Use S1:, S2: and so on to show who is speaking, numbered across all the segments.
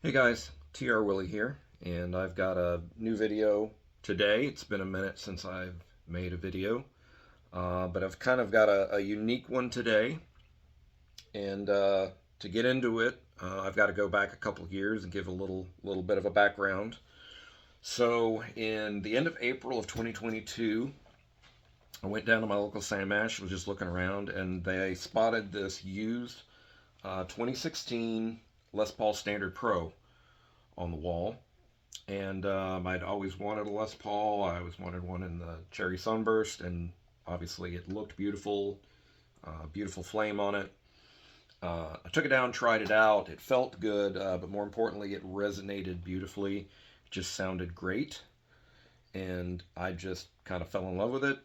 S1: Hey guys, TR Willie here, and I've got a new video today. It's been a minute since I've made a video, but I've kind of got a unique one today. And to get into it, I've got to go back a couple of years and give a little bit of a background. So, in the end of April of 2022, I went down to my local Sam Ash, was just looking around, and they spotted this used 2016 Les Paul Standard Pro on the wall. And I'd always wanted a Les Paul. I always wanted one in the Cherry Sunburst, and obviously it looked beautiful, beautiful flame on it. I took it down, tried it out. It felt good, but more importantly, it resonated beautifully. It just sounded great, and I just kind of fell in love with it.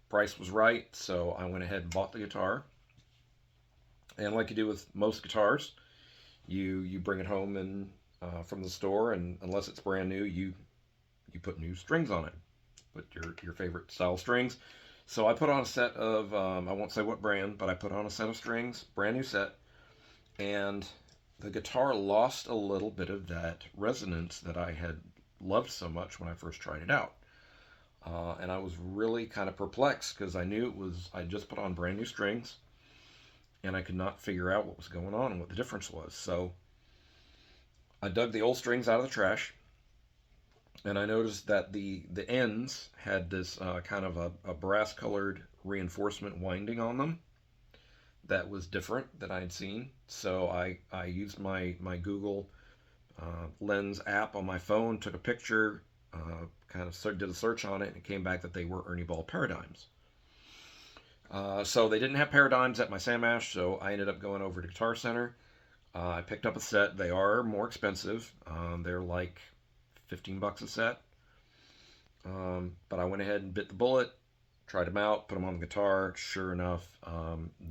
S1: Price was right, so I went ahead and bought the guitar. And like you do with most guitars, you bring it home and from the store, and unless it's brand new, you put new strings on it. Put your favorite style strings. So I put on a set of I won't say what brand, but I put on a set of strings, brand new set, and the guitar lost a little bit of that resonance that I had loved so much when I first tried it out. And I was really kind of perplexed because I knew I just put on brand new strings, and I could not figure out what was going on and what the difference was. So I dug the old strings out of the trash, and I noticed that the ends had this kind of a brass colored reinforcement winding on them that was different than I'd seen. So I used my Google Lens app on my phone, took a picture, kind of did a search on it, and it came back that they were Ernie Ball Paradigms. So they didn't have Paradigms at my Sam Ash, so I ended up going over to Guitar Center. I picked up a set. They are more expensive. They're like 15 bucks a set. But I went ahead and bit the bullet, tried them out, put them on the guitar. Sure enough,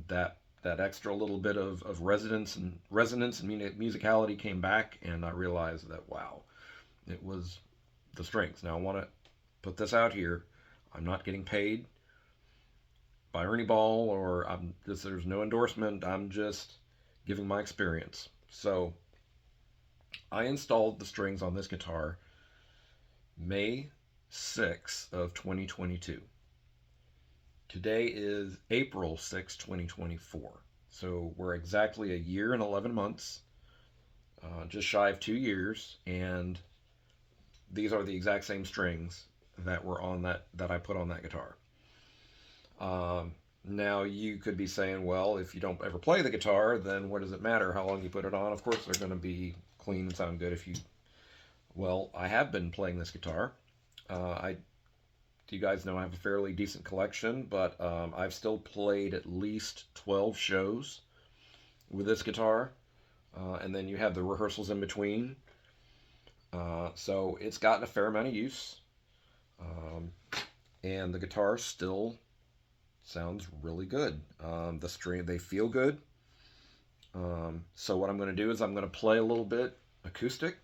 S1: that extra little bit of resonance and musicality came back, and I realized that wow, it was the strings. Now I want to put this out here. I'm not getting paid by Ernie Ball, or there's no endorsement. I'm just giving my experience. So I installed the strings on this guitar May 6th of 2022. Today is April 6th, 2024. So we're exactly a year and 11 months, just shy of 2 years, and these are the exact same strings that were on that I put on that guitar. Now you could be saying, well, if you don't ever play the guitar, then what does it matter how long you put it on? Of course, they're going to be clean and sound good if you. Well, I have been playing this guitar. You guys know I have a fairly decent collection, but I've still played at least 12 shows with this guitar, and then you have the rehearsals in between. So it's gotten a fair amount of use, and the guitar still sounds really good. They feel good. So what I'm going to do is I'm going to play a little bit acoustic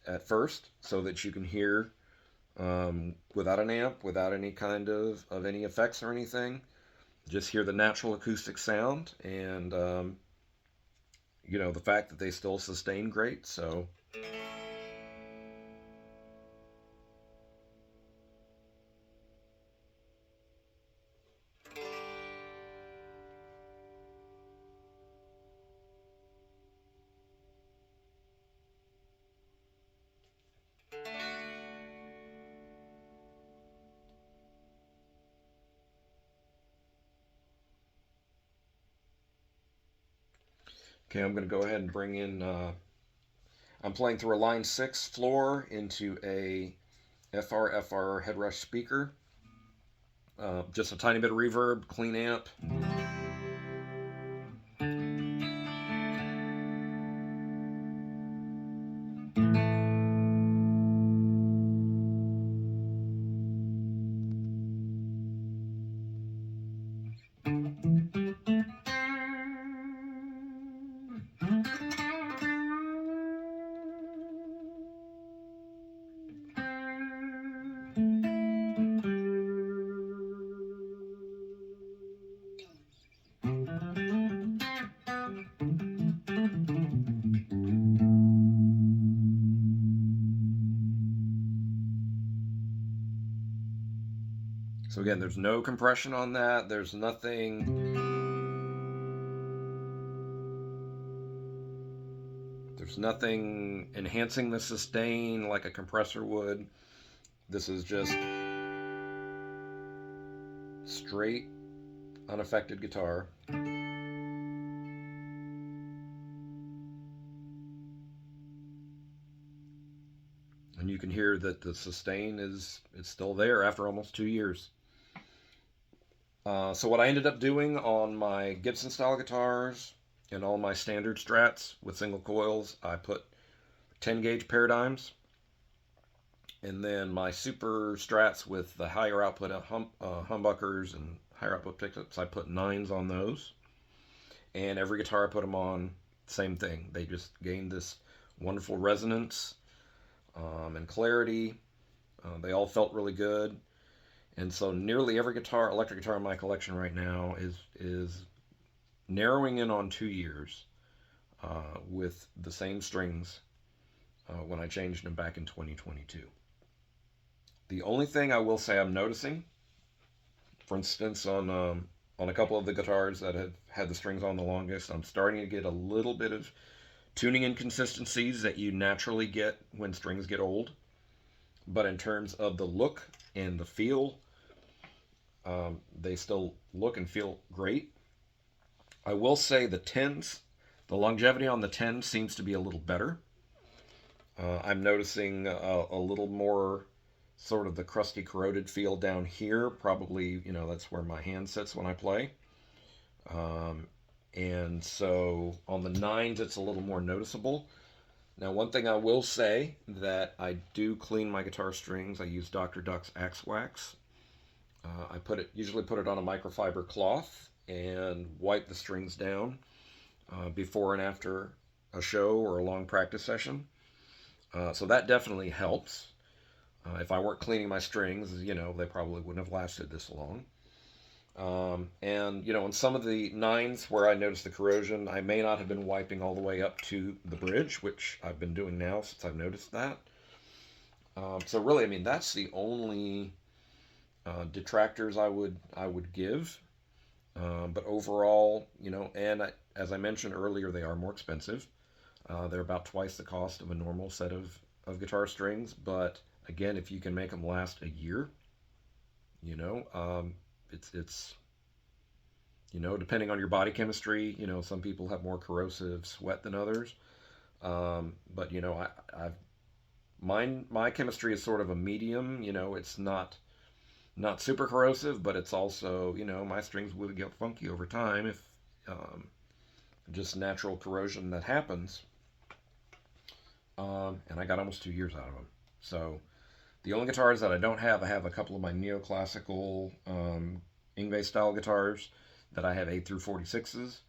S1: at first, so that you can hear without an amp, without any kind of any effects or anything. Just hear the natural acoustic sound, and the fact that they still sustain great. So. Okay, I'm going to go ahead and bring in. I'm playing through a line 6 floor into a FR headrush speaker. Just a tiny bit of reverb, clean amp. again, there's no compression on that. There's nothing enhancing the sustain like a compressor would. This is just straight, unaffected guitar. And you can hear that the sustain is still there after almost 2 years. So what I ended up doing on my Gibson style guitars and all my standard Strats with single coils, I put 10 gauge paradigms. And then my super Strats with the higher output humbuckers and higher output pickups, I put 9s on those. And every guitar I put them on, same thing. They just gained this wonderful resonance and clarity. They all felt really good. And so nearly every electric guitar in my collection right now is narrowing in on 2 years with the same strings when I changed them back in 2022. The only thing I will say I'm noticing, for instance, on a couple of the guitars that have had the strings on the longest, I'm starting to get a little bit of tuning inconsistencies that you naturally get when strings get old. But in terms of the look and the feel, they still look and feel great. I will say the 10s, the longevity on the 10 seems to be a little better. I'm noticing a little more sort of the crusty, corroded feel down here. Probably, that's where my hand sits when I play. And so on the 9s, it's a little more noticeable. Now, one thing I will say that I do clean my guitar strings. I use Dr. Duck's Axe Wax. I usually put it on a microfiber cloth and wipe the strings down before and after a show or a long practice session. So that definitely helps. If I weren't cleaning my strings, they probably wouldn't have lasted this long. And in some of the 9s where I noticed the corrosion, I may not have been wiping all the way up to the bridge, which I've been doing now since I've noticed that. So really, that's the only detractors I would give. But overall, as I mentioned earlier, they are more expensive. They're about twice the cost of a normal set of guitar strings. But again, if you can make them last a year, it's depending on your body chemistry, some people have more corrosive sweat than others. But my chemistry is sort of a medium. It's not super corrosive, but it's also, my strings will get funky over time if just natural corrosion that happens. And I got almost 2 years out of them. So the only guitars that I don't have, I have a couple of my neoclassical Yngwie style guitars that I have 8 through 46s.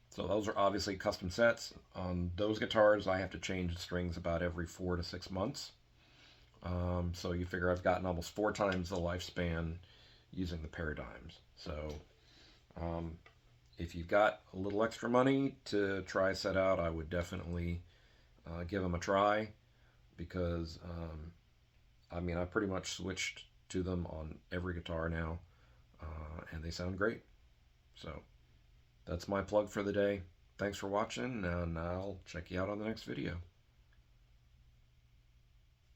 S1: So those are obviously custom sets. On those guitars, I have to change the strings about every 4 to 6 months. So you figure I've gotten almost 4 times the lifespan using the Paradigms. So if you've got a little extra money to try a set out, I would definitely give them a try, because I pretty much switched to them on every guitar now, and they sound great. So that's my plug for the day. Thanks for watching, and I'll check you out on the next video.